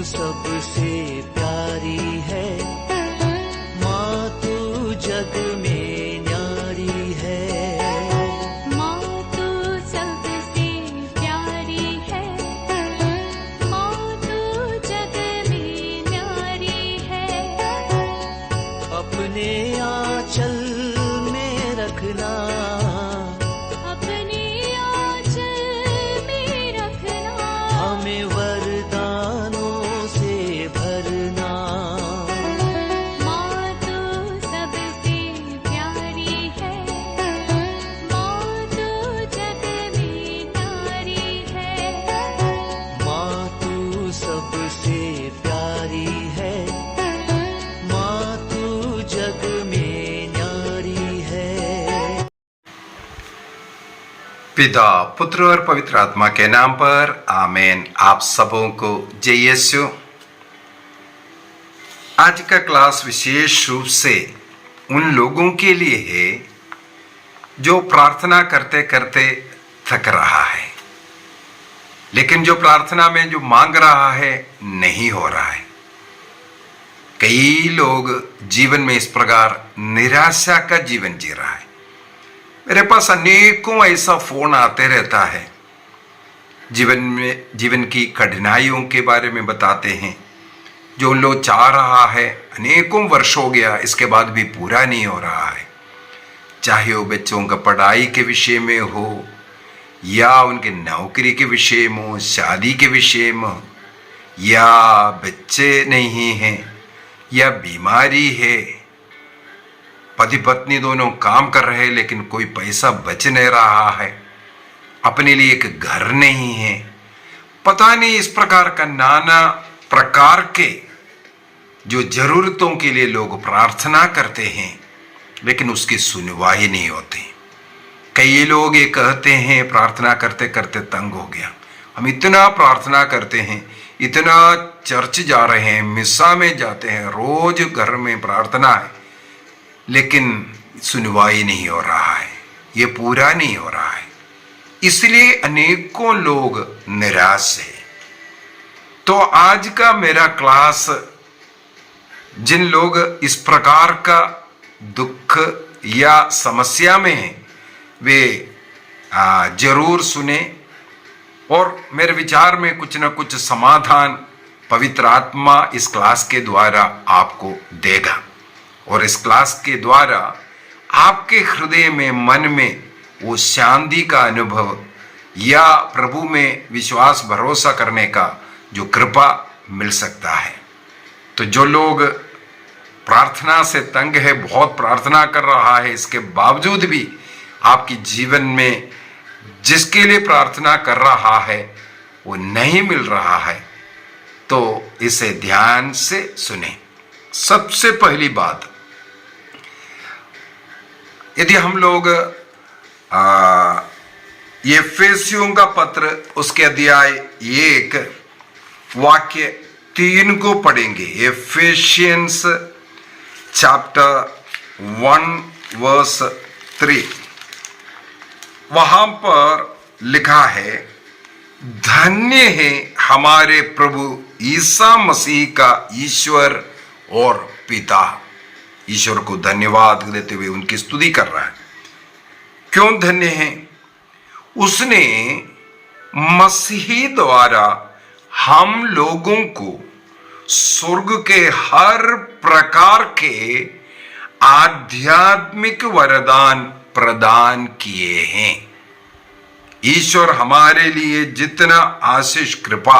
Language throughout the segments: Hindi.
सबसे प्यारी है, माँ तू जग में न्यारी है। माँ तू सबसे प्यारी है, माँ तू जग में न्यारी है। अपने आंचल में रखना, अपने आंचल में रखना, हमें वरदानों से भरना। माँ तू सबसे प्यारी है, माँ तू जग में न्यारी है। माँ तू सबसे प्यारी है, माँ तू जग में न्यारी है। पिता, पुत्र और पवित्र आत्मा के नाम पर आमीन। आप सबों को जय यीशु। आज का क्लास विशेष रूप से उन लोगों के लिए है जो प्रार्थना करते करते थक रहा है, लेकिन जो प्रार्थना में जो मांग रहा है नहीं हो रहा है। कई लोग जीवन में इस प्रकार निराशा का जीवन जी रहा है। मेरे पास अनेकों ऐसा फोन आते रहता है, जीवन की कठिनाइयों के बारे में बताते हैं, जो लोग चाह रहा है अनेकों वर्ष हो गया, इसके बाद भी पूरा नहीं हो रहा है। चाहे वो बच्चों का पढ़ाई के विषय में हो, या उनके नौकरी के विषय में हो, शादी के विषय में हो, या बच्चे नहीं हैं, या बीमारी है, पति पत्नी दोनों काम कर रहे हैं लेकिन कोई पैसा बच नहीं रहा है, अपने लिए एक घर नहीं है। पता नहीं, इस प्रकार का नाना प्रकार के जो जरूरतों के लिए लोग प्रार्थना करते हैं, लेकिन उसकी सुनवाई नहीं होती। कई लोग ये कहते हैं प्रार्थना करते करते तंग हो गया, हम इतना प्रार्थना करते हैं, इतना चर्च जा रहे हैं, मिसा में जाते हैं, रोज घर में प्रार्थना है, लेकिन सुनवाई नहीं हो रहा है, ये पूरा नहीं हो रहा है। इसलिए अनेकों लोग निराश है। तो आज का मेरा क्लास जिन लोग इस प्रकार का दुख या समस्या में हैं, वे जरूर सुने, और मेरे विचार में कुछ न कुछ समाधान पवित्र आत्मा इस क्लास के द्वारा आपको देगा। और इस क्लास के द्वारा आपके हृदय में, मन में वो शांति का अनुभव या प्रभु में विश्वास भरोसा करने का जो कृपा मिल सकता है। तो जो लोग प्रार्थना से तंग है, बहुत प्रार्थना कर रहा है, इसके बावजूद भी आपके जीवन में जिसके लिए प्रार्थना कर रहा है वो नहीं मिल रहा है, तो इसे ध्यान से सुने। सबसे पहली बात, यदि हम लोग एफेसियों का पत्र उसके अध्याय 1 वाक्य 3 को पढ़ेंगे। एफेशियंस चैप्टर 1 वर्स 3, वहां पर लिखा है, धन्य है हमारे प्रभु ईसा मसीह का ईश्वर और पिता। ईश्वर को धन्यवाद देते हुए उनकी स्तुति कर रहा है। क्यों धन्य है? उसने मसीह द्वारा हम लोगों को स्वर्ग के हर प्रकार के आध्यात्मिक वरदान प्रदान किए हैं। ईश्वर हमारे लिए जितना आशीष, कृपा,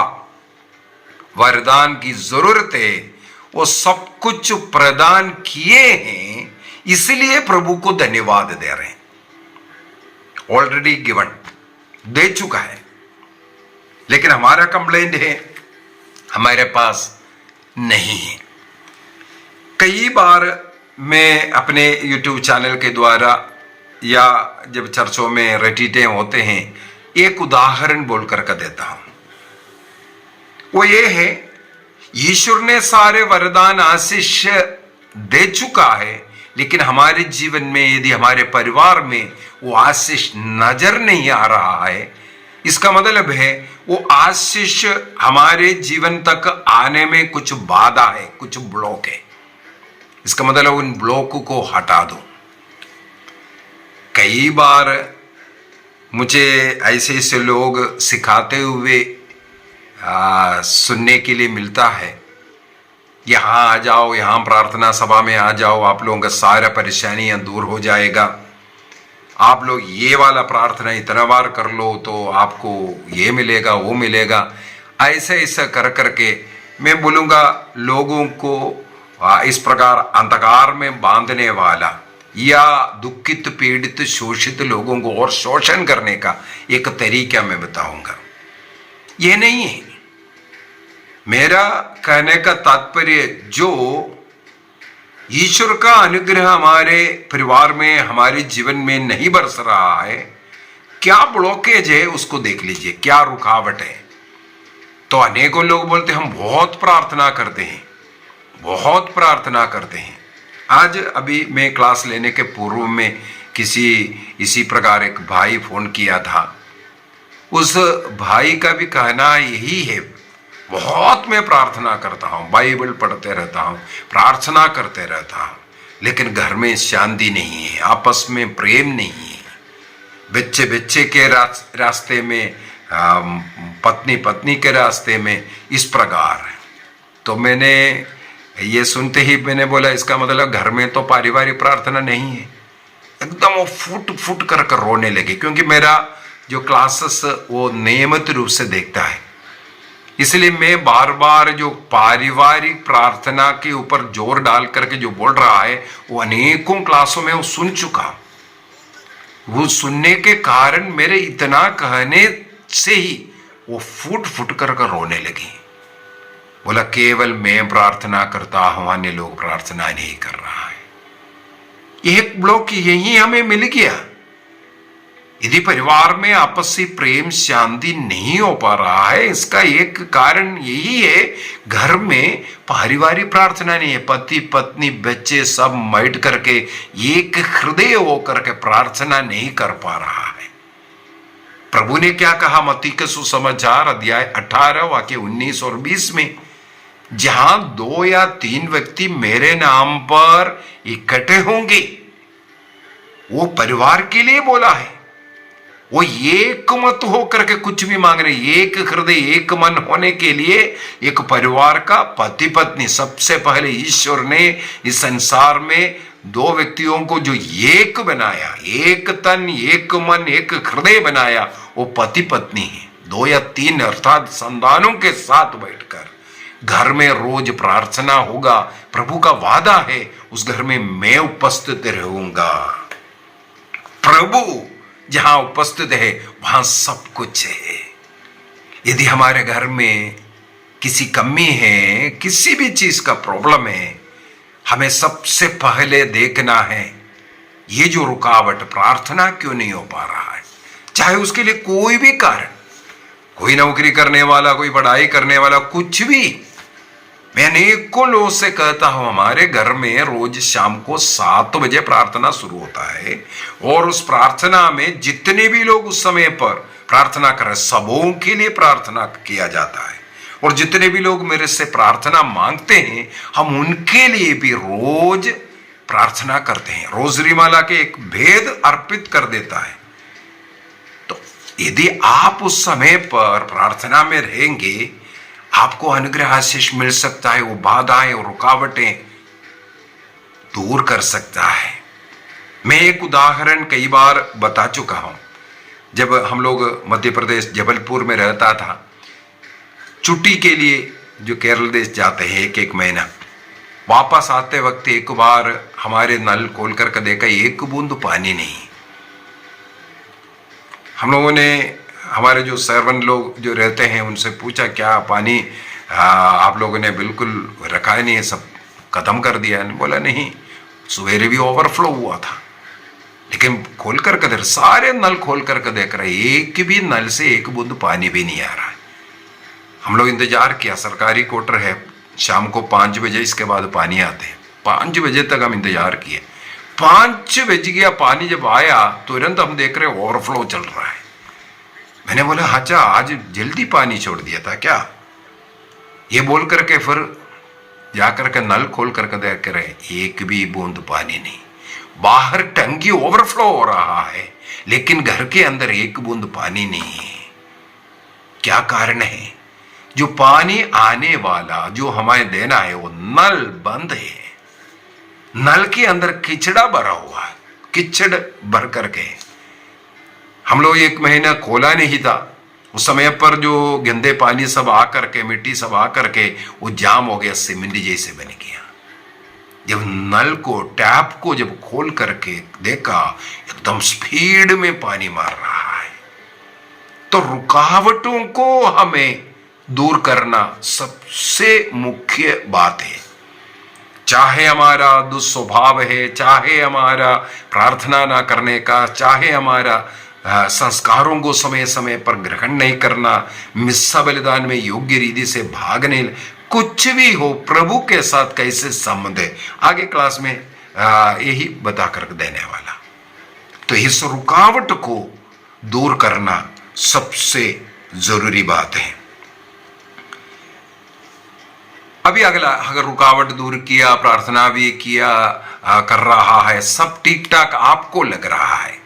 वरदान की जरूरत है वो सब कुछ प्रदान किए हैं, इसलिए प्रभु को धन्यवाद दे रहे हैं। ऑलरेडी गिवन, दे चुका है, लेकिन हमारा कंप्लेंट है हमारे पास नहीं है। कई बार मैं अपने YouTube चैनल के द्वारा या जब चर्चों में रटीटे होते हैं, एक उदाहरण बोलकर का देता हूं। वो ये है, ईश्वर ने सारे वरदान आशीष दे चुका है, लेकिन हमारे जीवन में, यदि हमारे परिवार में वो आशीष नजर नहीं आ रहा है, इसका मतलब है वो आशीष हमारे जीवन तक आने में कुछ बाधा है, कुछ ब्लॉक है। इसका मतलब उन ब्लॉक को हटा दो। कई बार मुझे ऐसे ऐसे लोग सिखाते हुए सुनने के लिए मिलता है, यहाँ आ जाओ, यहाँ प्रार्थना सभा में आ जाओ, आप लोगों का सारा परेशानियां दूर हो जाएगा, आप लोग ये वाला प्रार्थना इतना बार कर लो तो आपको ये मिलेगा वो मिलेगा। ऐसा ऐसा कर करके मैं बोलूँगा लोगों को इस प्रकार अंधकार में बांधने वाला या दुखित पीड़ित शोषित लोगों को और शोषण करने का एक तरीका मैं बताऊंगा। यह नहीं है मेरा कहने का तात्पर्य। जो ईश्वर का अनुग्रह हमारे परिवार में, हमारे जीवन में नहीं बरस रहा है, क्या ब्लॉकेज है उसको देख लीजिए, क्या रुकावट है। तो अनेकों लोग बोलते हम बहुत प्रार्थना करते हैं, बहुत प्रार्थना करते हैं। आज अभी मैं क्लास लेने के पूर्व में इसी प्रकार एक भाई फोन किया था। उस भाई का भी कहना यही है, बहुत मैं प्रार्थना करता हूँ, बाइबल पढ़ते रहता हूँ, प्रार्थना करते रहता हूँ, लेकिन घर में शांति नहीं है, आपस में प्रेम नहीं है, बच्चे बच्चे के रास्ते में, पत्नी पत्नी के रास्ते में, इस प्रकार। तो मैंने ये सुनते ही मैंने बोला इसका मतलब घर में तो पारिवारिक प्रार्थना नहीं है। एकदम वो फुट फुट कर रोने लगे, क्योंकि मेरा जो क्लासेस वो नियमित रूप से देखता है, इसलिए मैं बार बार जो पारिवारिक प्रार्थना के ऊपर जोर डाल करके जो बोल रहा है वो अनेकों क्लासों में वो सुन चुका। वो सुनने के कारण मेरे इतना कहने से ही वो फुट फुट कर रोने लगी। बोला केवल मैं प्रार्थना करता हूं, अन्य लोग प्रार्थना नहीं कर रहा है। एक ब्लॉक यही हमें मिल गया। यदि परिवार में आपसी प्रेम शांति नहीं हो पा रहा है, इसका एक कारण यही है घर में पारिवारिक प्रार्थना नहीं है। पति पत्नी बच्चे सब बैठ करके एक हृदय होकर के प्रार्थना नहीं कर पा रहा है। प्रभु ने क्या कहा मत्ती के सुसमाचार अध्याय 18 वाक्य 19 और 20 में, जहां 2 या 3 व्यक्ति मेरे नाम पर इकट्ठे होंगे, वो परिवार के लिए बोला है। वो एक मत होकर के कुछ भी मांग रहे, एक हृदय एक मन होने के लिए एक परिवार का पति पत्नी। सबसे पहले ईश्वर ने इस संसार में 2 व्यक्तियों को जो एक बनाया, एक तन एक मन एक हृदय बनाया, वो पति पत्नी है। 2 या 3 अर्थात संतानों के साथ बैठकर घर में रोज प्रार्थना होगा। प्रभु का वादा है उस घर में मैं उपस्थित रहूंगा। प्रभु जहां उपस्थित है वहां सब कुछ है। यदि हमारे घर में किसी कमी है, किसी भी चीज का प्रॉब्लम है, हमें सबसे पहले देखना है ये जो रुकावट प्रार्थना क्यों नहीं हो पा रहा है। चाहे उसके लिए कोई भी कारण, कोई नौकरी करने वाला, कोई पढ़ाई करने वाला, कुछ भी। मैं अनेकों लोगों से कहता हूं हमारे घर में रोज शाम को 7 बजे प्रार्थना शुरू होता है, और उस प्रार्थना में जितने भी लोग उस समय पर प्रार्थना कर रहे सबों के लिए प्रार्थना किया जाता है। और जितने भी लोग मेरे से प्रार्थना मांगते हैं हम उनके लिए भी रोज प्रार्थना करते हैं। रोजरी माला के एक भेद अर्पित कर देता है। तो यदि आप उस समय पर प्रार्थना में रहेंगे, आपको अनुग्रह आशीष मिल सकता है। वो बाधाएं और रुकावटें दूर कर सकता है। मैं एक उदाहरण कई बार बता चुका हूं। जब हम लोग मध्य प्रदेश जबलपुर में रहता था, छुट्टी के लिए जो केरल देश जाते हैं 1 महीना, वापस आते वक्त एक बार हमारे नल खोल कर देखा एक बूंद पानी नहीं। हम लोगों ने हमारे जो सर्वेंट लोग जो रहते हैं उनसे पूछा क्या पानी आप लोगों ने बिल्कुल रखा ही नहीं है, सब खत्म कर दिया है? बोला नहीं, सवेरे भी ओवरफ्लो हुआ था, लेकिन खोल कर देख, सारे नल खोल कर देख रहे, एक भी नल से एक बूंद पानी भी नहीं आ रहा है। हम लोग इंतजार किया, सरकारी क्वार्टर है, शाम को 5 बजे इसके बाद पानी आते हैं। 5 बजे तक हम इंतजार किए। 5 बज गया, पानी जब आया तुरंत हम देख रहे ओवरफ्लो चल रहा है। मैंने बोला अच्छा आज जल्दी पानी छोड़ दिया था क्या? ये बोल करके फिर जाकर के नल खोल करके देख रहे, एक भी बूंद पानी नहीं। बाहर टंकी ओवरफ्लो हो रहा है लेकिन घर के अंदर एक बूंद पानी नहीं है। क्या कारण है? जो पानी आने वाला जो हमें देना है वो नल बंद है, नल के अंदर कीचड़ा भरा हुआ है, कीचड़ भर करके हम लोग 1 महीना खोला नहीं था। उस समय पर जो गंदे पानी सब आ करके, मिट्टी सब आ करके वो जाम हो गया, सीमेंट जैसे बन गया। जब नल को, टैप को जब खोल करके देखा, एकदम स्पीड में पानी मार रहा है। तो रुकावटों को हमें दूर करना सबसे मुख्य बात है। चाहे हमारा दुस्वभाव है, चाहे हमारा प्रार्थना ना करने का, चाहे हमारा संस्कारों को समय समय पर ग्रहण नहीं करना, मिस्सा बलिदान में योग्य रीति से भागने, कुछ भी हो, प्रभु के साथ कैसे संबंध है, आगे क्लास में यही बता कर देने वाला। तो इस रुकावट को दूर करना सबसे जरूरी बात है। अभी अगला, अगर रुकावट दूर किया, प्रार्थना भी किया, कर रहा है, सब ठीक ठाक आपको लग रहा है,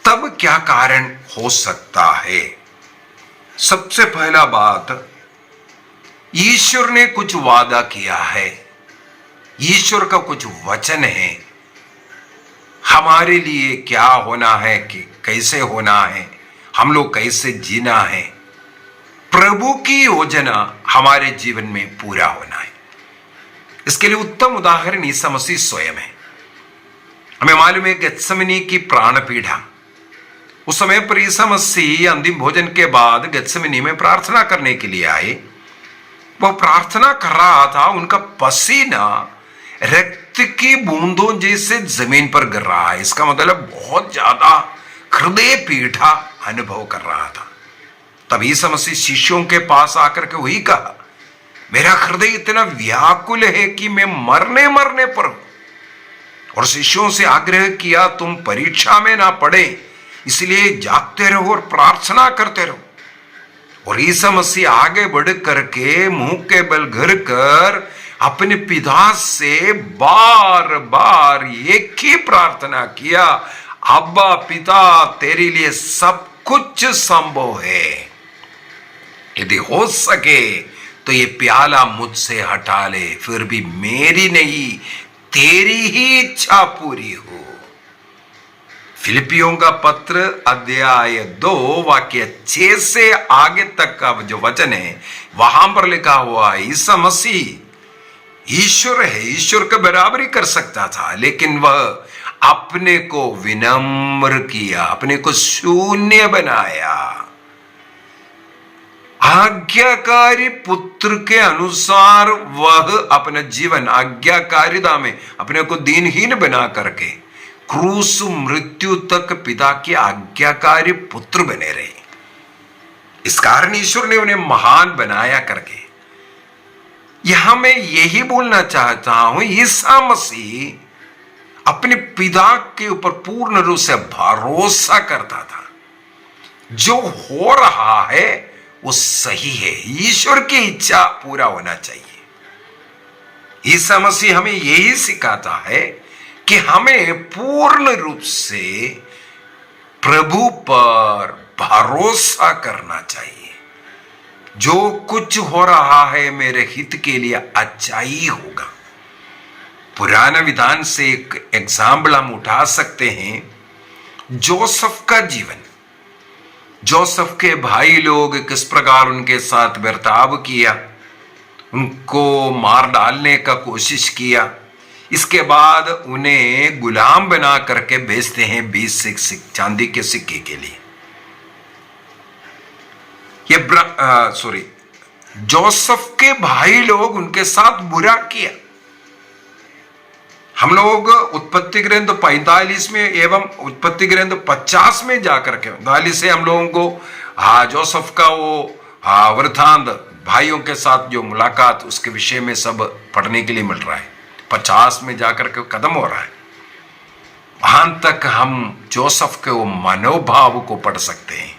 तब क्या कारण हो सकता है? सबसे पहला बात, ईश्वर ने कुछ वादा किया है, ईश्वर का कुछ वचन है हमारे लिए, क्या होना है, कि कैसे होना है, हम लोग कैसे जीना है। प्रभु की योजना हमारे जीवन में पूरा होना है। इसके लिए उत्तम उदाहरण ईसा मसीह स्वयं है। हमें मालूम है गेत्सेमनी की प्राण पीड़ा, उस समय पर ईसा मसीह अंतिम भोजन के बाद गेत्सेमनी में प्रार्थना करने के लिए आए। वह प्रार्थना कर रहा था, उनका पसीना रक्त की बूंदों जैसे जमीन पर गिर रहा है। इसका मतलब बहुत ज्यादा हृदय पीड़ा अनुभव कर रहा था। तब ईसा मसीह शिष्यों के पास आकर के वही कहा, मेरा हृदय इतना व्याकुल है कि मैं मरने पर हूं। और शिष्यों से आग्रह किया, तुम परीक्षा में ना पड़े इसलिए जागते रहो और प्रार्थना करते रहो। और ईसा मसीह आगे बढ़ करके मुंह के बल गिर कर अपने पिता से बार बार एक ही प्रार्थना किया, अब्बा पिता, तेरे लिए सब कुछ संभव है, यदि हो सके तो ये प्याला मुझसे हटा ले, फिर भी मेरी नहीं तेरी ही इच्छा पूरी हो। फिलिपियों का पत्र अध्याय 2 वाक्य 6 से आगे तक का जो वचन है, वहां पर लिखा हुआ है, ईसा मसीह ईश्वर है, ईश्वर का बराबरी कर सकता था, लेकिन वह अपने को विनम्र किया, अपने को शून्य बनाया, आज्ञाकारी पुत्र के अनुसार वह अपना जीवन आज्ञाकारिता में अपने को दीनहीन बना करके क्रूस मृत्यु तक पिता के आज्ञाकारी पुत्र बने रहे। इस कारण ईश्वर ने उन्हें महान बनाया करके। यहां मैं यही बोलना चाहता हूं, ईसा मसीह अपने पिता के ऊपर पूर्ण रूप से भरोसा करता था। जो हो रहा है वो सही है, ईश्वर की इच्छा पूरा होना चाहिए। ईसा मसीह हमें यही सिखाता है कि हमें पूर्ण रूप से प्रभु पर भरोसा करना चाहिए। जो कुछ हो रहा है मेरे हित के लिए अच्छा ही होगा। पुराना विधान से एक एग्जाम्पल हम उठा सकते हैं, जोसेफ का जीवन। जोसेफ के भाई लोग किस प्रकार उनके साथ बर्ताव किया, उनको मार डालने का कोशिश किया, इसके बाद उन्हें गुलाम बना करके बेचते हैं 20 चांदी के सिक्के के लिए। ये जोसेफ के भाई लोग उनके साथ बुरा किया। हम लोग उत्पत्ति ग्रंथ 45 में एवं उत्पत्ति ग्रंथ 50 में जाकर के 45 से हम लोगों को जोसेफ का वो वृत्तांत, भाइयों के साथ जो मुलाकात, उसके विषय में सब पढ़ने के लिए मिल रहा है। 50 में जाकर के खत्म हो रहा है। वहां तक हम जोसेफ के वो मनोभाव को पढ़ सकते हैं।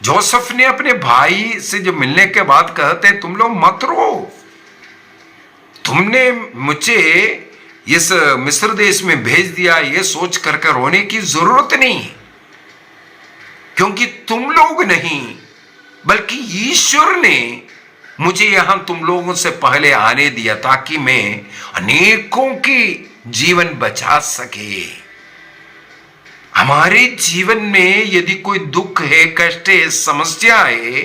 जोसेफ ने अपने भाई से जो मिलने के बाद कहते हैं तुम लोग मत रो, तुमने मुझे इस मिस्र देश में भेज दिया, ये सोच करके रोने की जरूरत नहीं, क्योंकि तुम लोग नहीं बल्कि ईश्वर ने मुझे यहां तुम लोगों से पहले आने दिया ताकि मैं अनेकों की जीवन बचा सके। हमारे जीवन में यदि कोई दुख है, कष्ट है, समस्या है,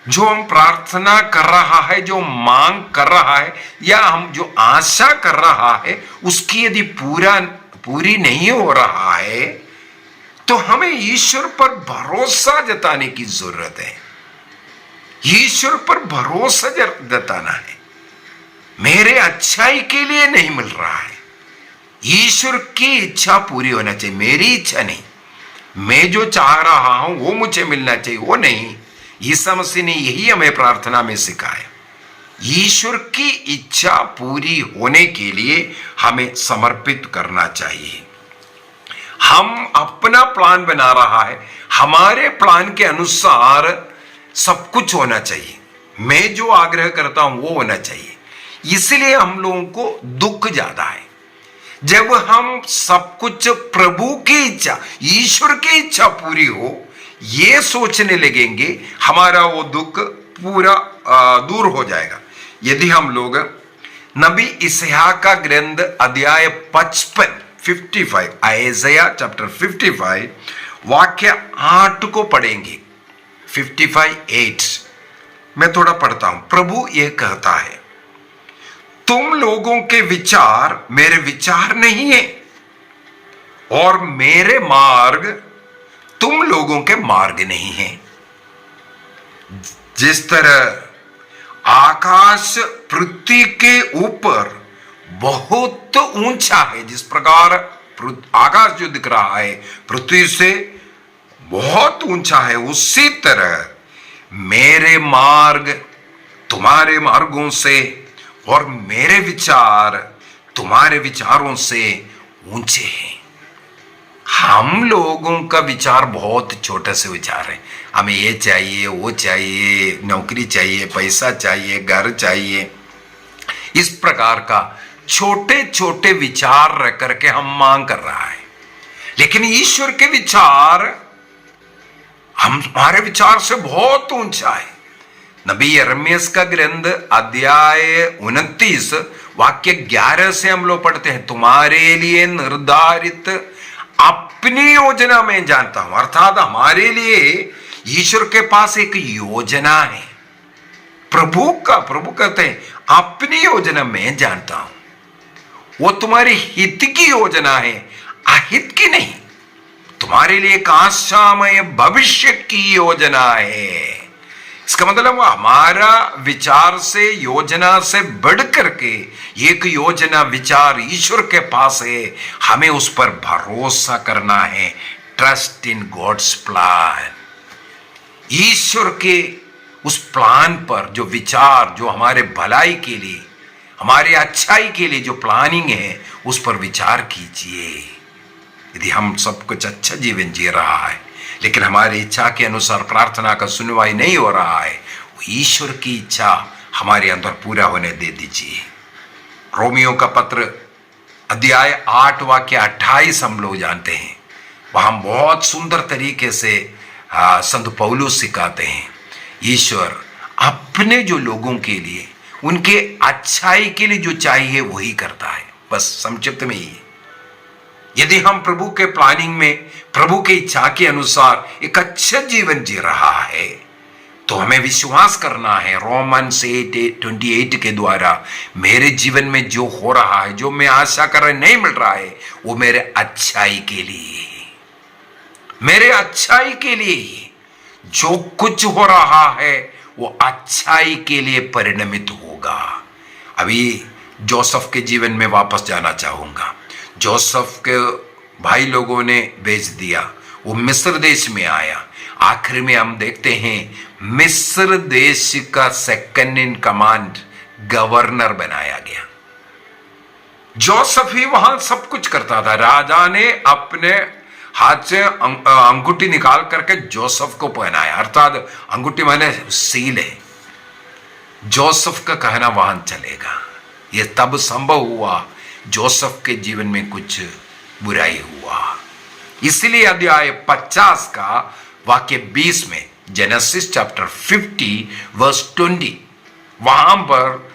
जो हम प्रार्थना कर रहा है, जो मांग कर रहा है या हम जो आशा कर रहा है उसकी यदि पूरी नहीं हो रहा है तो हमें ईश्वर पर भरोसा जताने की जरूरत है। ईश्वर पर भरोसा जताना है। मेरे अच्छाई के लिए नहीं मिल रहा है, ईश्वर की इच्छा पूरी होना चाहिए, मेरी इच्छा नहीं। मैं जो चाह रहा हूं वो मुझे मिलना चाहिए, वो नहीं। ईसा मसीह ने यही हमें प्रार्थना में सिखाया। ईश्वर की इच्छा पूरी होने के लिए हमें समर्पित करना चाहिए। हम अपना प्लान बना रहा है, हमारे प्लान के अनुसार सब कुछ होना चाहिए, मैं जो आग्रह करता हूं वो होना चाहिए। इसलिए हम लोगों को दुख ज्यादा है। जब हम सब कुछ प्रभु की इच्छा, ईश्वर की इच्छा पूरी हो ये सोचने लगेंगे, हमारा वो दुख पूरा दूर हो जाएगा। यदि हम लोग नबी इसहाक का ग्रंथ अध्याय 55 आइज़ाया चैप्टर 55 वाक्य 8 को पढ़ेंगे, 55:8 मैं थोड़ा पढ़ता हूं। प्रभु ये कहता है, तुम लोगों के विचार मेरे विचार नहीं है और मेरे मार्ग तुम लोगों के मार्ग नहीं है। जिस तरह आकाश पृथ्वी के ऊपर बहुत ऊंचा है, जिस प्रकार आकाश जो दिख रहा है पृथ्वी से बहुत ऊंचा है, उसी तरह मेरे मार्ग तुम्हारे मार्गों से और मेरे विचार तुम्हारे विचारों से ऊंचे हैं। हम लोगों का विचार बहुत छोटे से विचार है। हमें ये चाहिए, वो चाहिए, नौकरी चाहिए, पैसा चाहिए, घर चाहिए, इस प्रकार का छोटे छोटे विचार रख करके हम मांग कर रहा है। लेकिन ईश्वर के विचार हमारे विचार से बहुत ऊंचा है। नबी यिर्मयाह का ग्रंथ अध्याय 29 वाक्य 11 से हम लोग पढ़ते हैं, तुम्हारे लिए निर्धारित अपनी योजना में जानता हूं। अर्थात हमारे लिए ईश्वर के पास एक योजना है। प्रभु कहते हैं अपनी योजना में जानता हूं, वो तुम्हारे हित की योजना है, अहित की नहीं। तुम्हारे लिए एक आशामय भविष्य की योजना है। इसका मतलब हमारा विचार से, योजना से बढ़ करके एक योजना विचार ईश्वर के पास है। हमें उस पर भरोसा करना है। Trust in God's plan. ईश्वर के उस प्लान पर जो विचार, जो हमारे भलाई के लिए, हमारे अच्छाई के लिए जो प्लानिंग है, उस पर विचार कीजिए। यदि हम सब कुछ अच्छा जीवन जी रहा है लेकिन हमारी इच्छा के अनुसार प्रार्थना का सुनवाई नहीं हो रहा है, वो ईश्वर की इच्छा हमारे अंदर पूरा होने दे दीजिए। रोमियो का पत्र अध्याय 8 वाक्य 28 हम लोग जानते हैं। वहां बहुत सुंदर तरीके से संत पौलुस सिखाते हैं, ईश्वर अपने जो लोगों के लिए, उनके अच्छाई के लिए जो चाहिए वही करता है। बस संक्षिप्त में ही, यदि हम प्रभु के प्लानिंग में, प्रभु की इच्छा के अनुसार एक अच्छा जीवन जी रहा है तो हमें विश्वास करना है रोमन्स 8:28 के द्वारा, मेरे जीवन में जो हो रहा है, जो मैं आशा कर रहा नहीं मिल रहा है, वो मेरे अच्छाई के लिए, मेरे अच्छाई के लिए जो कुछ हो रहा है वो अच्छाई के लिए परिणमित होगा। अभी जोसेफ के जीवन में वापस जाना चाहूंगा। जोसेफ के भाई लोगों ने भेज दिया, वो मिस्र देश में आया। आखिर में हम देखते हैं मिस्र देश का सेकंड इन कमांड गवर्नर बनाया गया। जोसेफ ही वहां सब कुछ करता था। राजा ने अपने हाथ से अंगूठी निकाल करके जोसेफ को पहनाया, अर्थात अंगूठी माने सील है, जोसेफ का कहना वहां चलेगा। ये तब संभव हुआ जोसेफ के जीवन में कुछ बुराई हुआ। इसलिए अध्याय 50 का वाक्य 20 में, जेनेसिस चैप्टर 50 वर्स 20, वहां पर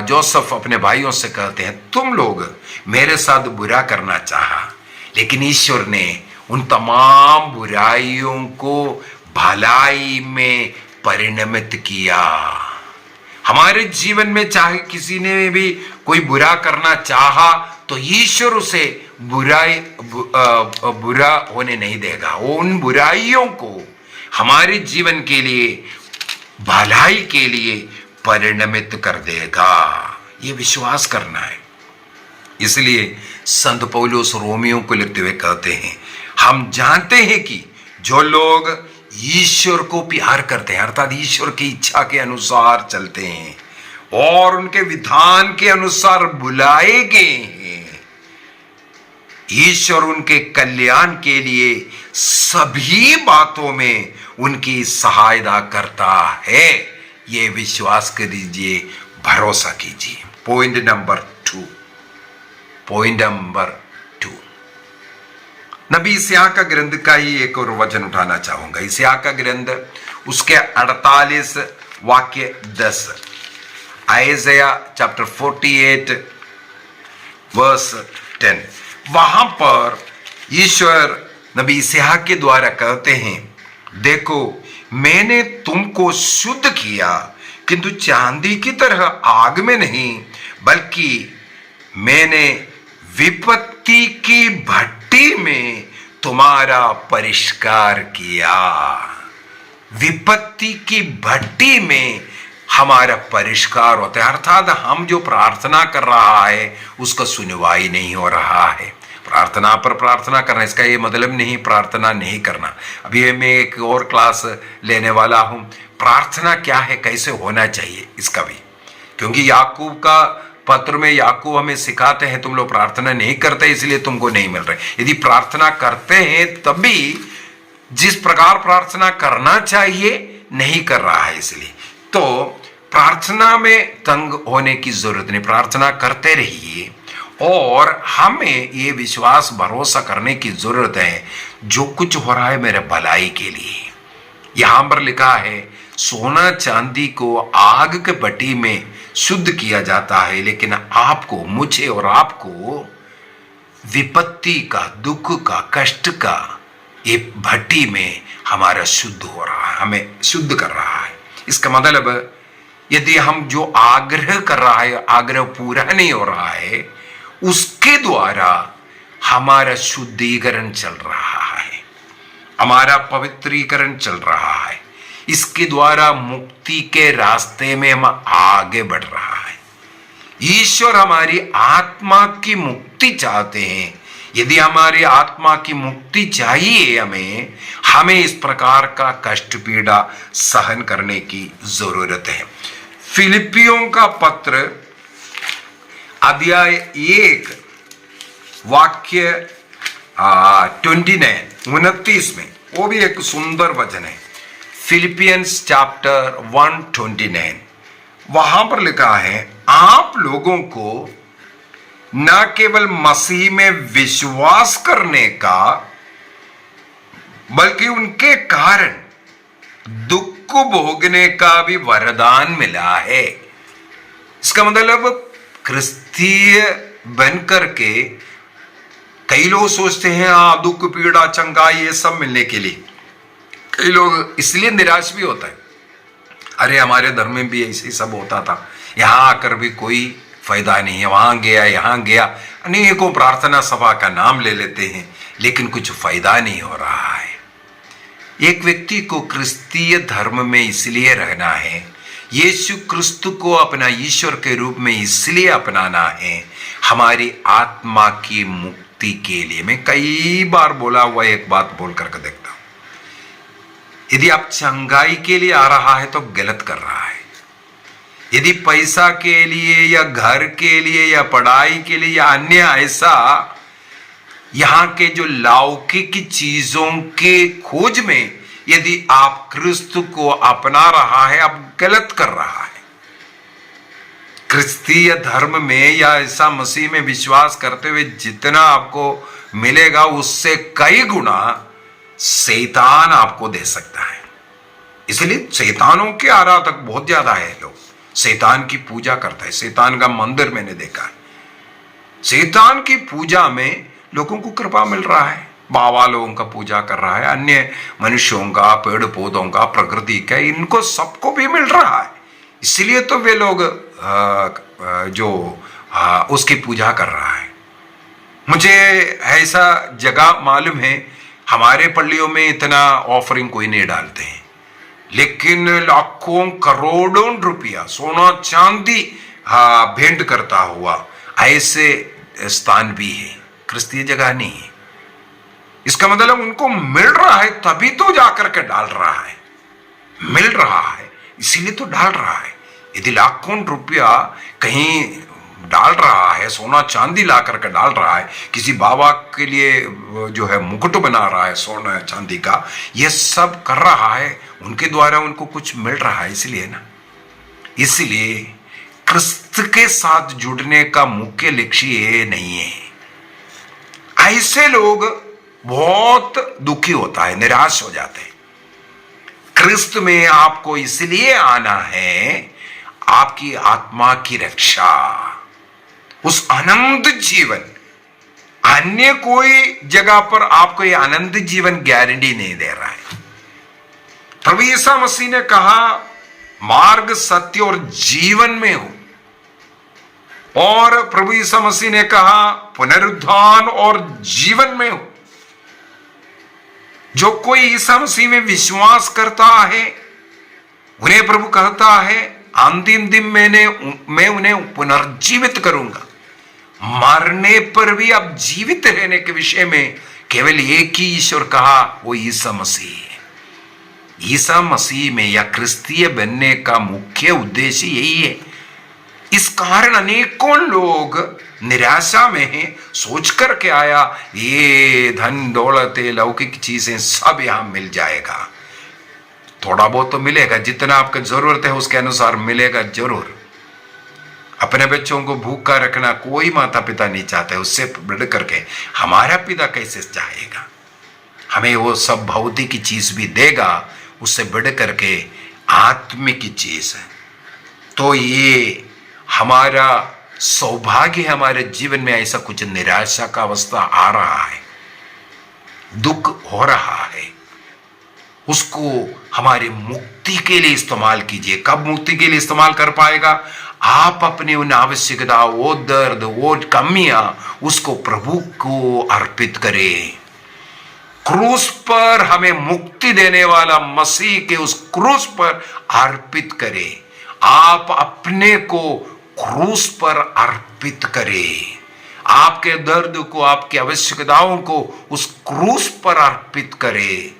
जोसेफ अपने भाइयों से कहते हैं, तुम लोग मेरे साथ बुरा करना चाहा, लेकिन ईश्वर ने उन तमाम बुराइयों को भलाई में परिणमित किया। हमारे जीवन में चाहे किसी ने भी कोई बुरा करना चाहा तो ईश्वर उसे बुरा होने नहीं देगा। वो उन बुराइयों को हमारे जीवन के लिए भलाई के लिए परिणमित कर देगा। ये विश्वास करना है। इसलिए संत पौलुस रोमियों को लिखते हुए कहते हैं, हम जानते हैं कि जो लोग ईश्वर को प्यार करते हैं, अर्थात ईश्वर की इच्छा के अनुसार चलते हैं और उनके विधान के अनुसार बुलाए गए हैं, ईश्वर उनके कल्याण के लिए सभी बातों में उनकी सहायता करता है। ये विश्वास करिए, भरोसा कीजिए। पॉइंट नंबर 2, नबी इस्याह का ग्रंथ का ही एक और वचन उठाना चाहूंगा। इस्याह का ग्रंथ उसके 48 वाक्य 10, आइज़ाया चैप्टर 48 वर्स 10, वहां पर ईश्वर नबी इस्याह के द्वारा कहते हैं, देखो मैंने तुमको शुद्ध किया, किंतु चांदी की तरह आग में नहीं, बल्कि मैंने विपत्ति की भट्टी में तुम्हारा परिष्कार किया। विपत्ति की भट्टी में हमारा परिष्कार होता है, अर्थात हम जो प्रार्थना कर रहा है उसका सुनवाई नहीं हो रहा है। प्रार्थना पर प्रार्थना करना, इसका ये मतलब नहीं प्रार्थना नहीं करना। अभी मैं एक और क्लास लेने वाला हूं, प्रार्थना क्या है, कैसे होना चाहिए इसका भी, क्योंकि याकूब का पत्र में याकूब हमें सिखाते हैं तुम लोग प्रार्थना नहीं करते इसलिए तुमको नहीं मिल रहे। यदि प्रार्थना करते हैं तभी जिस प्रकार प्रार्थना करना चाहिए नहीं कर रहा है, इसलिए तो प्रार्थना में तंग होने की जरूरत नहीं, प्रार्थना करते रहिए। और हमें ये विश्वास भरोसा करने की जरूरत है जो कुछ हो रहा है मेरे भलाई के लिए। यहां पर लिखा है सोना चांदी को आग के भट्टी में शुद्ध किया जाता है, लेकिन आपको, मुझे और आपको विपत्ति का, दुख का, कष्ट का ये भट्टी में हमारा शुद्ध हो रहा है, हमें शुद्ध कर रहा है। इसका मतलब यदि हम जो आग्रह कर रहा है, आग्रह पूरा नहीं हो रहा है, उसके द्वारा हमारा शुद्धिकरण चल रहा है, हमारा पवित्रीकरण चल रहा है, इसके द्वारा मुक्ति के रास्ते में हम आगे बढ़ रहा है। ईश्वर हमारी आत्मा की मुक्ति चाहते हैं। यदि हमारी आत्मा की मुक्ति चाहिए हमें इस प्रकार का कष्ट पीड़ा सहन करने की जरूरत है। फिलिपियों का पत्र अध्याय 1 वाक्य 29 में, वो भी एक सुंदर वचन है। फिलिपियंस चैप्टर 1:29, वहां पर लिखा है, आप लोगों को न केवल मसीह में विश्वास करने का बल्कि उनके कारण दुख भोगने का भी वरदान मिला है। इसका मतलब क्रिस्तीय बनकर के कई लोग सोचते हैं दुख पीड़ा चंगा ये सब मिलने के लिए, कई लोग इसलिए निराश भी होता है, अरे हमारे धर्म में भी ऐसे ही सब होता था, यहां आकर भी कोई फायदा नहीं है, वहां गया यहां गया, अनेकों प्रार्थना सभा का नाम ले लेते हैं लेकिन कुछ फायदा नहीं हो रहा है। एक व्यक्ति को क्रिस्तीय धर्म में इसलिए रहना है, यीशु क्रिस्तु को अपना ईश्वर के रूप में इसलिए अपनाना है हमारी आत्मा की मुक्ति के लिए। मैं कई बार बोला हुआ एक बात बोल करके देखता हूं, यदि आप चंगाई के लिए आ रहा है तो गलत कर रहा है। यदि पैसा के लिए या घर के लिए या पढ़ाई के लिए या अन्य ऐसा यहाँ के जो लौकिक चीजों के खोज में यदि आप क्रिस्त को अपना रहा है, आप गलत कर रहा है। क्रिस्तीय धर्म में या ईसा मसीह में विश्वास करते हुए जितना आपको मिलेगा उससे कई गुना शैतान आपको दे सकता है। इसलिए शैतानों के आराधक बहुत ज्यादा है। लोग शैतान की पूजा करते हैं। शैतान का मंदिर मैंने देखा है। शैतान की पूजा में लोगों को कृपा मिल रहा है। बाबा लोगों का पूजा कर रहा है, अन्य मनुष्यों का, पेड़ पौधों का, प्रकृति का, इनको सबको भी मिल रहा है। इसलिए तो वे लोग उसकी पूजा कर रहा है। मुझे ऐसा जगह मालूम है, हमारे पल्लियों में इतना ऑफरिंग कोई नहीं डालते हैं, लेकिन लाखों करोड़ों रुपया सोना चांदी भेंट करता हुआ ऐसे स्थान भी है। क्रिस्तीय जगह नहीं है। इसका मतलब उनको मिल रहा है तभी तो जाकर के डाल रहा है। मिल रहा है इसीलिए तो डाल रहा है। यदि लाखों रुपया कहीं डाल रहा है, सोना चांदी ला करके डाल रहा है, किसी बाबा के लिए जो है मुकुट बना रहा है सोना चांदी का, यह सब कर रहा है, उनके द्वारा उनको कुछ मिल रहा है, इसलिए ना। इसलिए क्रिस्त के साथ जुड़ने का मुख्य लक्ष्य ये नहीं है। ऐसे लोग बहुत दुखी होता है, निराश हो जाते हैं। क्रिस्त में आपको इसलिए आना है, आपकी आत्मा की रक्षा, उस आनंद जीवन। अन्य कोई जगह पर आपको यह आनंद जीवन गारंटी नहीं दे रहा है। प्रभु यीशु मसीह ने कहा, मार्ग, सत्य और जीवन में हो। और प्रभु यीशु मसीह ने कहा, पुनरुत्थान और जीवन में हो। जो कोई यीशु मसीह में विश्वास करता है, उन्हें प्रभु कहता है, अंतिम दिन मैं उन्हें पुनर्जीवित करूंगा। मरने पर भी अब जीवित रहने के विषय में केवल एक ही ईश्वर कहा, वो यीशु मसीह है। यीशु मसीह में या क्रिस्तीय बनने का मुख्य उद्देश्य यही है। इस कारण अनेकों लोग निराशा में हैं, सोच करके आया ये धन दौलत लौकिक चीजें सब यहां मिल जाएगा। थोड़ा बहुत तो मिलेगा, जितना आपको जरूरत है उसके अनुसार मिलेगा जरूर। अपने बच्चों को भूखा रखना कोई माता पिता नहीं चाहते, उससे बढ़ करके हमारा पिता कैसे चाहेगा। हमें वो सब भौतिक चीज भी देगा, उससे बढ़ करके आत्मिक की चीज है। तो ये हमारा सौभाग्य है। हमारे जीवन में ऐसा कुछ निराशा का अवस्था आ रहा है, दुख हो रहा है, उसको हमारी मुक्ति के लिए इस्तेमाल कीजिए। कब मुक्ति के लिए इस्तेमाल कर पाएगा? आप अपनी उन आवश्यकता, वो दर्द, वो कमियां उसको प्रभु को अर्पित करें। क्रूस पर हमें मुक्ति देने वाला मसीह के उस क्रूस पर अर्पित करें। आप अपने को क्रूस पर अर्पित करें। आपके दर्द को, आपकी आवश्यकताओं को उस क्रूस पर अर्पित करें।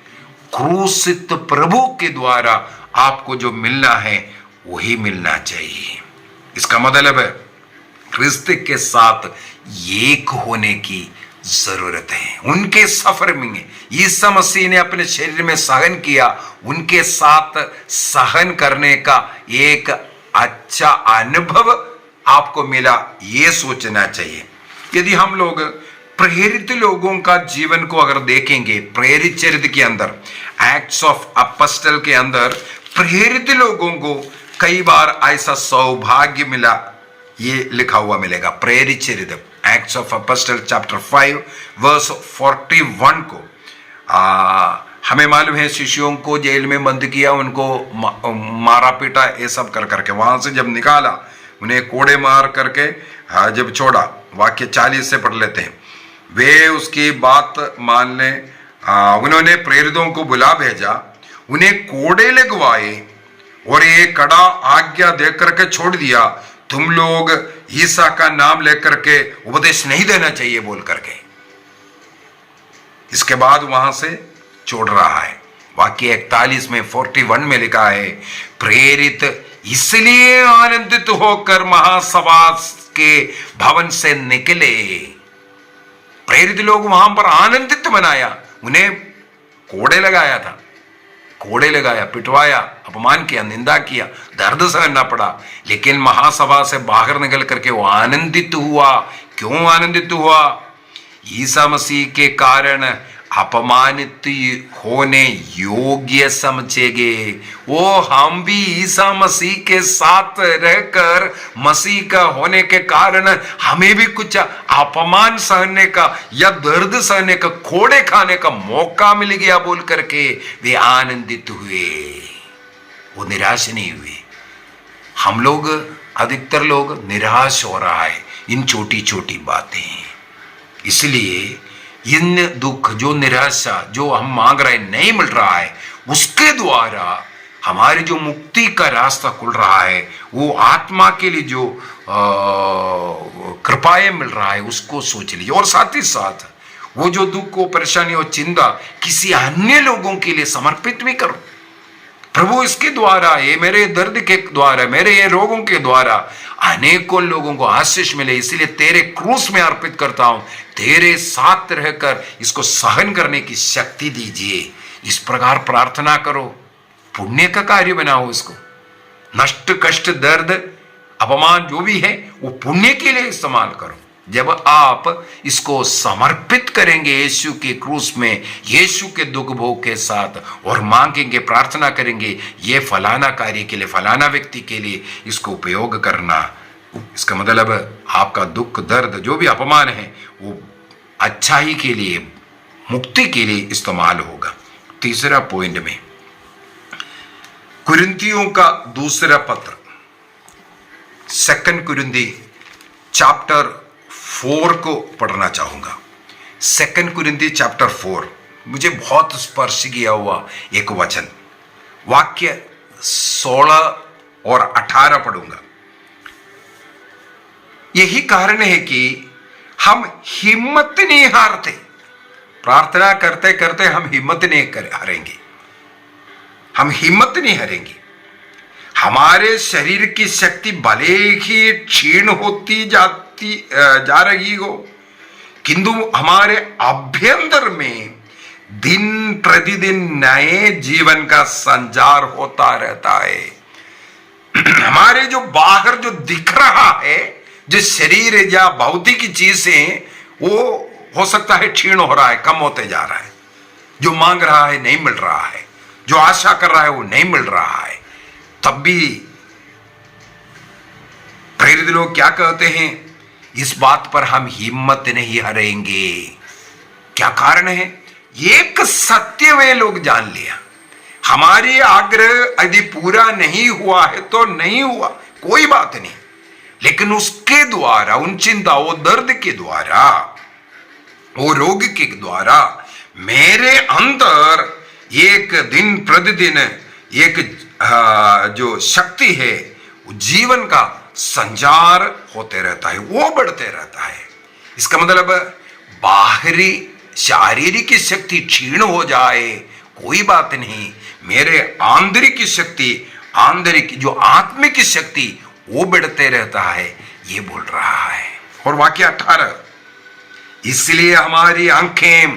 क्रूसित प्रभु के द्वारा आपको जो मिलना है वही मिलना चाहिए। इसका मतलब है क्रिस्त के साथ एक होने की जरूरत है। उनके सफर में यीशु मसीह ने अपने शरीर में सहन किया, उनके साथ सहन करने का एक अच्छा अनुभव आपको मिला, यह सोचना चाहिए। यदि हम लोग प्रेरित लोगों का जीवन को अगर देखेंगे, प्रेरित चरित्र के अंदर, एक्ट्स ऑफ अपोस्टल के अंदर प्रेरित लोगों को कई बार ऐसा सौभाग्य मिला, ये लिखा हुआ मिलेगा। प्रेरित चरित्र acts of apostle chapter 5 verse 41 को हमें मालूम है शिष्यों को जेल में बंद किया, उनको मारा पीटा, ये सब कर करके वहां से जब निकाला, उन्हें कोड़े मार करके जब छोड़ा, वाक्य 40 से पढ़ लेते हैं। वे उसकी बात मान ले, उन्होंने प्रेरितों को बुला भेजा, उन्हें कोड़े लगवाए और एक कड़ा आज्ञा देकर के छोड़ दिया, तुम लोग ईसा का नाम लेकर के उपदेश नहीं देना चाहिए बोल करके। इसके बाद वहां से छोड़ रहा है। वाक्य 41 में 41 में लिखा है, प्रेरित इसलिए आनंदित होकर महासभा के भवन से निकले। प्रेरित लोग वहां पर आनंदित मनाया, उन्हें कोड़े लगाया था, कोड़े लगाया, पिटवाया, अपमान किया, निंदा किया, दर्द सहना पड़ा, लेकिन महासभा से बाहर निकल करके वो आनंदित हुआ। क्यों आनंदित हुआ? ईसा मसीह के कारण अपमानित होने योग्य समझेंगे। वो हम भी ईसा मसीह के साथ रहकर मसीह का होने के कारण हमें भी कुछ अपमान सहने का या दर्द सहने का, कोड़े खाने का मौका मिल गया बोल करके वे आनंदित हुए, वो निराश नहीं हुए। हम लोग, अधिकतर लोग निराश हो रहा है इन छोटी छोटी बातें। इसलिए इन दुख, जो निराशा, जो हम मांग रहे नहीं मिल रहा है, उसके द्वारा हमारी जो मुक्ति का रास्ता खुल रहा है, वो आत्मा के लिए जो कृपाएं मिल रहा है, उसको सोच लीजिए। और साथ ही साथ वो जो दुख, वो परेशानी और चिंता किसी अन्य लोगों के लिए समर्पित भी करो। प्रभु, इसके द्वारा, ये मेरे दर्द के द्वारा, मेरे ये रोगों के द्वारा अनेकों लोगों को आशीष मिले, इसलिए तेरे क्रूस में अर्पित करता हूं, तेरे साथ रहकर इसको सहन करने की शक्ति दीजिए। इस प्रकार प्रार्थना करो, पुण्य का कार्य बनाओ इसको। नष्ट, कष्ट, दर्द, अपमान जो भी है वो पुण्य के लिए इस्तेमाल करो। जब आप इसको समर्पित करेंगे यीशु के क्रूस में, यीशु के दुख भोग के साथ, और मांगेंगे, प्रार्थना करेंगे, ये फलाना कार्य के लिए, फलाना व्यक्ति के लिए इसको उपयोग करना, इसका मतलब आपका दुख, दर्द, जो भी अपमान है वो अच्छाई के लिए, मुक्ति के लिए इस्तेमाल होगा। तीसरा पॉइंट में कुरिन्थियों का दूसरा पत्र, 2 कुरिन्थी चैप्टर 4 को पढ़ना चाहूंगा। 2 कुरिन्थी चैप्टर 4 मुझे बहुत स्पर्श किया हुआ एक वचन, वाक्य 16 और 18 पढ़ूंगा। यही कारण है कि हम हिम्मत नहीं हारते। प्रार्थना करते करते हम हिम्मत नहीं हारेंगे, हम हिम्मत नहीं हारेंगे। हमारे शरीर की शक्ति भले ही क्षीण होती जा रही हो, किंतु हमारे अभ्यंतर में दिन प्रतिदिन नए जीवन का संचार होता रहता है। हमारे जो बाहर जो दिख रहा है, जो शरीर या भौतिक चीजें, वो हो सकता है क्षीण हो रहा है, कम होते जा रहा है। जो मांग रहा है नहीं मिल रहा है, जो आशा कर रहा है वो नहीं मिल रहा है। तब भी प्रेरित लोग क्या कहते हैं? इस बात पर हम हिम्मत नहीं हारेंगे। क्या कारण है? एक सत्य वे लोग जान लिया, हमारी आग्रह यदि पूरा नहीं हुआ है तो नहीं हुआ, कोई बात नहीं, लेकिन उसके द्वारा, उन चिंताओं, दर्द के द्वारा, वो रोग के द्वारा मेरे अंदर एक दिन प्रतिदिन एक जो शक्ति है, जीवन का संचार होते रहता है, वो बढ़ते रहता है। इसका मतलब बाहरी शारीरिक शक्ति क्षीण हो जाए कोई बात नहीं, मेरे आंतरिक शक्ति, आंतरिक जो आत्मिक शक्ति, वो बढ़ते रहता है, ये बोल रहा है। और वाक्य 18, इसलिए हमारी आंखें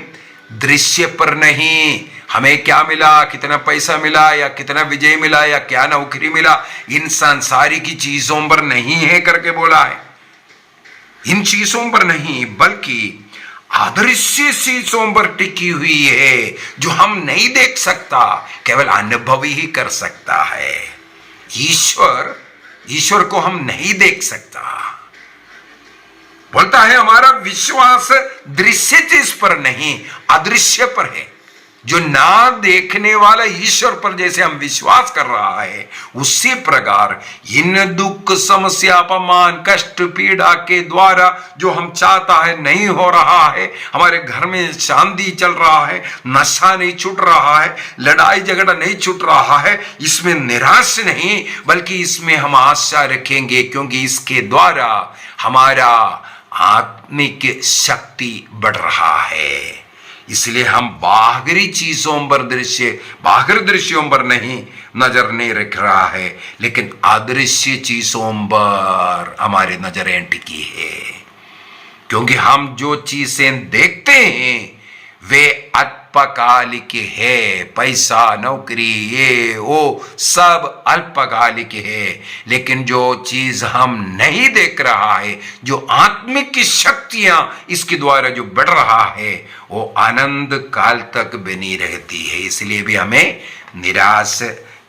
दृश्य पर नहीं, हमें क्या मिला, कितना पैसा मिला या कितना विजय मिला या क्या नौकरी मिला, इन सांसारिक की चीजों पर नहीं है करके बोला है। इन चीजों पर नहीं, बल्कि अदृश्य चीजों पर टिकी हुई है, जो हम नहीं देख सकता, केवल अनुभव ही कर सकता है। ईश्वर को हम नहीं देख सकता। बोलता है हमारा विश्वास दृश्य चीज पर नहीं, अदृश्य पर है। जो ना देखने वाला ईश्वर पर जैसे हम विश्वास कर रहा है, उसी प्रकार इन दुख, समस्या, अपमान, कष्ट, पीड़ा के द्वारा जो हम चाहता है नहीं हो रहा है, हमारे घर में शांति चल रहा है, नशा नहीं छूट रहा है, लड़ाई झगड़ा नहीं छूट रहा है, इसमें निराश नहीं, बल्कि इसमें हम आशा रखेंगे, क्योंकि इसके द्वारा हमारा आत्मिक शक्ति बढ़ रहा है। इसलिए हम बाहरी चीजों पर, बाहर दृश्यों पर नहीं नजर नहीं रख रहा है, लेकिन अदृश्य चीजों पर हमारी नजरें टिकी है। क्योंकि हम जो चीजें देखते हैं वे अल्पकालिक है। पैसा, नौकरी, ये वो सब अल्पकालिक है। लेकिन जो चीज हम नहीं देख रहा है, जो आत्मिक की शक्तियां इसके द्वारा जो बढ़ रहा है, वो आनंद काल तक बनी रहती है। इसलिए भी हमें निराश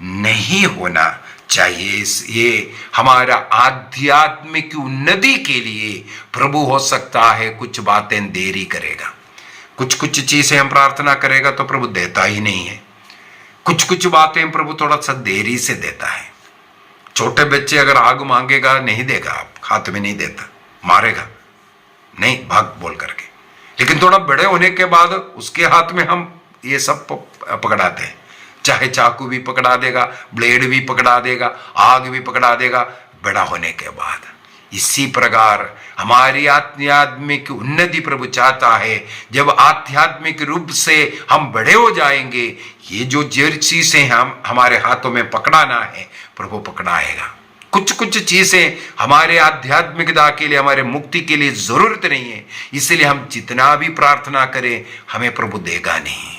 नहीं होना चाहिए। ये हमारा आध्यात्मिक उन्नति के लिए प्रभु हो सकता है कुछ बातें देरी करेगा, कुछ चीजें हम प्रार्थना करेगा तो प्रभु देता ही नहीं है। कुछ बातें प्रभु थोड़ा सा देरी से देता है। छोटे बच्चे अगर आग मांगेगा नहीं देगा, आप हाथ में नहीं देता, मारेगा नहीं, भाग बोल करके। लेकिन थोड़ा बड़े होने के बाद उसके हाथ में हम ये सब पकड़ाते हैं, चाहे चाकू भी पकड़ा देगा, ब्लेड भी पकड़ा देगा, आग भी पकड़ा देगा बड़ा होने के बाद। इसी प्रकार हमारी आध्यात्मिक उन्नति प्रभु चाहता है। जब आध्यात्मिक रूप से हम बड़े हो जाएंगे, ये जो चीजें हम हमारे हाथों में पकड़ाना है प्रभु पकड़ाएगा। कुछ चीजें हमारे आध्यात्मिकता के लिए, हमारे मुक्ति के लिए जरूरत नहीं है, इसलिए हम जितना भी प्रार्थना करें हमें प्रभु देगा नहीं।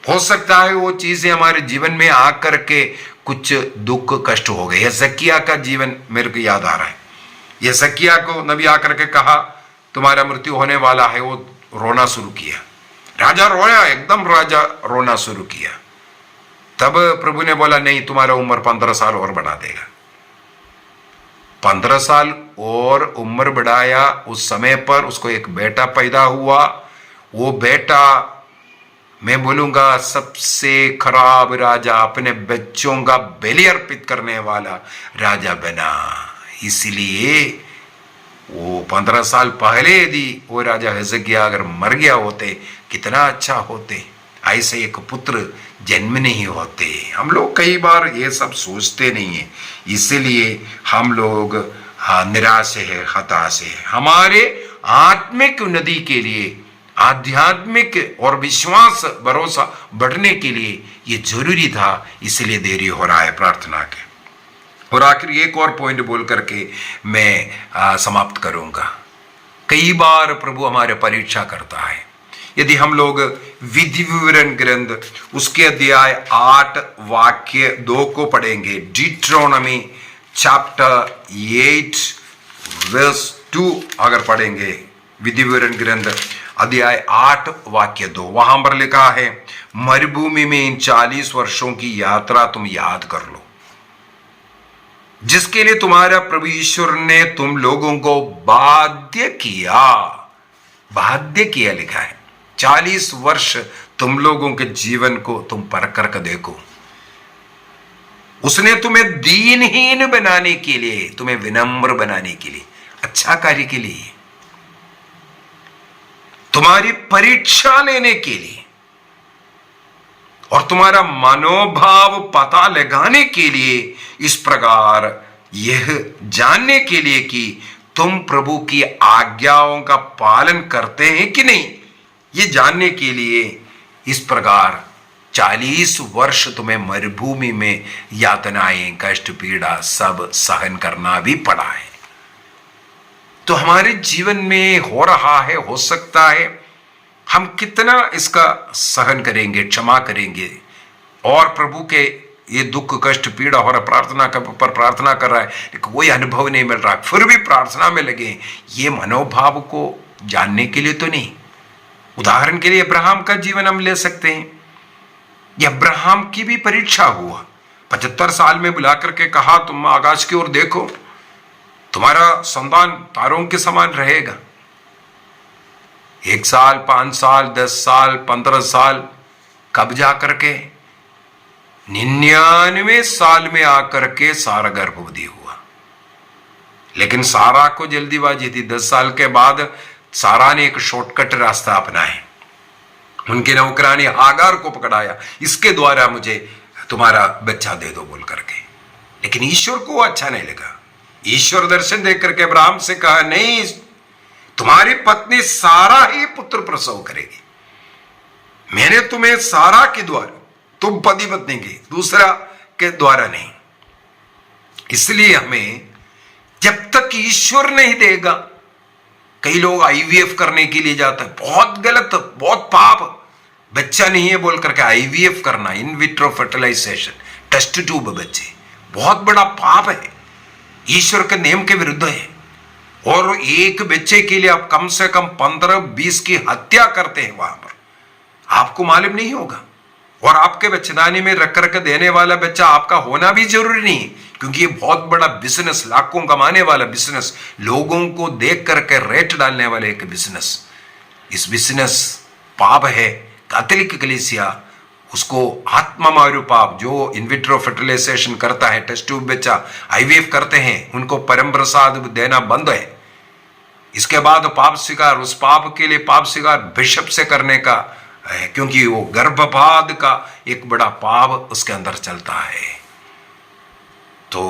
हो सकता है वो चीजें हमारे जीवन में आकर के कुछ दुख कष्ट हो गए। यजकिया का जीवन मेरे को याद आ रहा है। यजकिया को नबी आकर के कहा तुम्हारा मृत्यु होने वाला है, वो रोना शुरू किया। राजा रोया, एकदम राजा रोना शुरू किया। तब प्रभु ने बोला नहीं, तुम्हारा उम्र 15 साल और बढ़ा देगा। 15 साल और उम्र बढ़ाया। उस समय पर उसको एक बेटा पैदा हुआ। वो बेटा मैं बोलूंगा सबसे खराब राजा, अपने बच्चों का बलि अर्पित करने वाला राजा बना। इसलिए वो 15 साल पहले यदि वो राजा हिजकिय्याह अगर मर गया होते कितना अच्छा होते। ऐसे एक पुत्र जन्म नहीं होते। हम लोग कई बार ये सब सोचते नहीं है, इसलिए हम लोग निराश है, हताश है। हमारे आत्मिक उन्नति के लिए, आध्यात्मिक और विश्वास भरोसा बढ़ने के लिए ये जरूरी था, इसलिए देरी हो रहा है प्रार्थना के। और आखिर एक और पॉइंट बोल करके मैं समाप्त करूंगा। कई बार प्रभु हमारे परीक्षा करता है। यदि हम लोग विधि विवरण ग्रंथ उसके अध्याय 8 वाक्य 2 को पढ़ेंगे, डिट्रोनॉमी चैप्टर 8 वर्स 2 अगर पढ़ेंगे, विधि विवरण ग्रंथ अध्याय 8 वाक्य 2, वहां पर लिखा है मरुभूमि में इन 40 वर्षों की यात्रा तुम याद कर लो, जिसके लिए तुम्हारा प्रभु ईश्वर ने तुम लोगों को बाध्य किया लिखा है। 40 वर्ष तुम लोगों के जीवन को तुम परख कर देखो। उसने तुम्हें दीनहीन बनाने के लिए, तुम्हें विनम्र बनाने के लिए, अच्छा कार्य के लिए, तुम्हारी परीक्षा लेने के लिए और तुम्हारा मनोभाव पता लगाने के लिए, इस प्रकार यह जानने के लिए कि तुम प्रभु की आज्ञाओं का पालन करते हैं कि नहीं, ये जानने के लिए इस प्रकार 40 वर्ष तुम्हें मरुभूमि में यातनाएं, कष्ट, पीड़ा सब सहन करना भी पड़ा है। तो हमारे जीवन में हो रहा है, हो सकता है हम कितना इसका सहन करेंगे, क्षमा करेंगे, और प्रभु के ये दुख कष्ट पीड़ा हो रहा, प्रार्थना पर प्रार्थना कर रहा है लेकिन कोई अनुभव नहीं मिल रहा, फिर भी प्रार्थना में लगे। ये मनोभाव को जानने के लिए तो नहीं। उदाहरण के लिए अब्राहम का जीवन हम ले सकते हैं। यह अब्राहम की भी परीक्षा हुआ। 75 साल में बुला करके कहा तुम आकाश की ओर देखो, तुम्हारा संतान तारों के समान रहेगा। 1 साल, 5 साल, 10 साल, 15 साल, कब जा करके 99 साल में आकर के सारा गर्भवती हुआ। लेकिन सारा को जल्दीबाजी थी। 10 साल के बाद सारा ने एक शॉर्टकट रास्ता अपनाया। उनके नौकरानी हागार को पकड़ाया, इसके द्वारा मुझे तुम्हारा बच्चा दे दो बोल करके। लेकिन ईश्वर को अच्छा नहीं लगा। ईश्वर दर्शन देख करके अब्राहम से कहा नहीं, तुम्हारी पत्नी सारा ही पुत्र प्रसव करेगी। मैंने तुम्हें सारा के द्वारा, तुम पति पत्नी की, दूसरा के द्वारा नहीं। इसलिए हमें जब तक ईश्वर नहीं देगा कई लोग आईवीएफ करने के लिए जाते हैं, बहुत गलत, बहुत पाप। बच्चा नहीं है बोल करके आईवीएफ करना, in vitro fertilisation, test tube बच्चे, बहुत बड़ा पाप है, ईश्वर के नियम के विरुद्ध है। और एक बच्चे के लिए आप कम से कम 15-20 की हत्या करते हैं वहां पर, आपको मालूम नहीं होगा। और आपके बच्चेदानी में रख करके देने वाला बच्चा आपका होना भी जरूरी नहीं, क्योंकि ये बहुत बड़ा बिजनेस, लाखों कमाने वाला बिजनेस, लोगों को देख करके रेट डालने वाले एक बिजनेस। इस बिजनेस पाप है। कैथोलिक कलीसिया उसको आत्मा मारू पाप, जो इनविट्रो फर्टिलाइजेशन करता है, टेस्ट ट्यूब बच्चा आईवीएफ करते हैं, उनको परम प्रसाद देना बंद है। इसके बाद पाप स्वीकार, उस पाप के लिए पाप स्वीकार बिशप से करने का है, क्योंकि वो गर्भपात का एक बड़ा पाप उसके अंदर चलता है। तो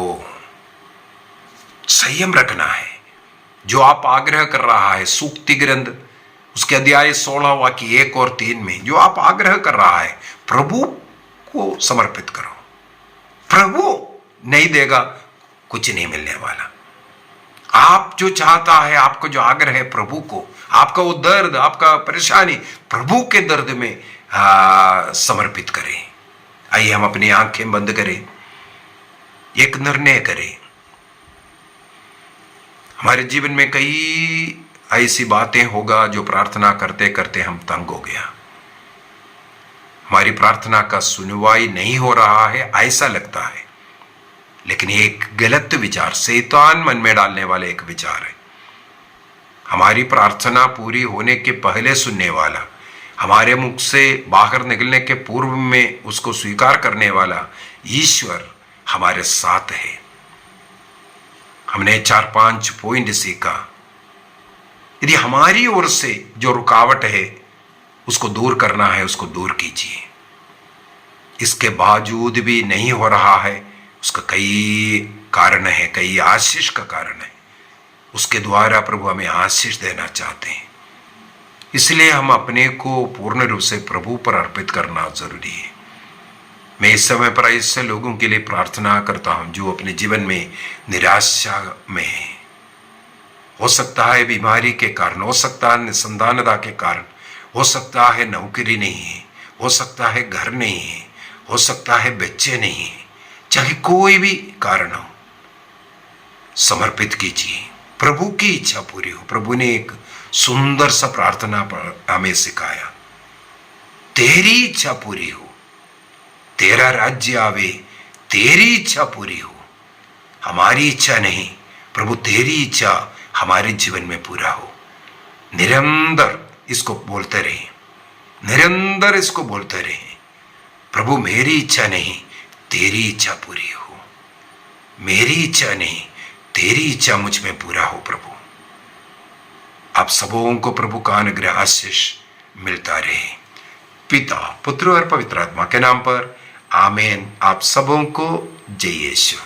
संयम रखना है। जो आप आग्रह कर रहा है, सूक्ति ग्रंथ उसके अध्याय 16 वाक्य 1 और 3 में जो आप आग्रह कर रहा है, प्रभु को समर्पित करो। प्रभु नहीं देगा, कुछ नहीं मिलने वाला। आप जो चाहता है, आपको जो आग्रह है प्रभु को, आपका वो दर्द, आपका परेशानी प्रभु के दर्द में समर्पित करें। आइए हम अपनी आंखें बंद करें, एक निर्णय करें। हमारे जीवन में कई ऐसी बातें होगा जो प्रार्थना करते करते हम तंग हो गया, हमारी प्रार्थना का सुनवाई नहीं हो रहा है ऐसा लगता है। लेकिन एक गलत विचार, शैतान मन में डालने वाले एक विचार है। हमारी प्रार्थना पूरी होने के पहले सुनने वाला, हमारे मुख से बाहर निकलने के पूर्व में उसको स्वीकार करने वाला ईश्वर हमारे साथ है। हमने 4-5 पॉइंट सीखा। यदि हमारी ओर से जो रुकावट है उसको दूर करना है, उसको दूर कीजिए। इसके बावजूद भी नहीं हो रहा है, उसका कई कारण है, कई आशीष का कारण है। उसके द्वारा प्रभु हमें आशीष देना चाहते हैं। इसलिए हम अपने को पूर्ण रूप से प्रभु पर अर्पित करना जरूरी है। मैं इस समय पर ऐसे लोगों के लिए प्रार्थना करता हूं जो अपने जीवन में निराशा में है। हो सकता है बीमारी के कारण, हो सकता है निसंतानता के कारण, हो सकता है नौकरी नहीं है, हो सकता है घर नहीं है, हो सकता है बच्चे नहीं है, चाहे कोई भी कारण हो, समर्पित कीजिए। प्रभु की इच्छा पूरी हो। प्रभु ने एक सुंदर सा प्रार्थना पर हमें सिखाया, तेरी इच्छा पूरी हो, तेरा राज्य आवे, तेरी इच्छा पूरी हो। हमारी इच्छा नहीं, प्रभु तेरी इच्छा हमारे जीवन में पूरा हो। निरंतर इसको बोलते रहे, निरंतर इसको बोलते रहे, प्रभु मेरी इच्छा नहीं तेरी इच्छा पूरी हो, मेरी इच्छा नहीं तेरी इच्छा मुझ में पूरा हो। प्रभु आप सबों को प्रभु का अनुग्रह आशीष मिलता रहे। पिता, पुत्र और पवित्र आत्मा के नाम पर आमीन। आप सबों को जय यीशु।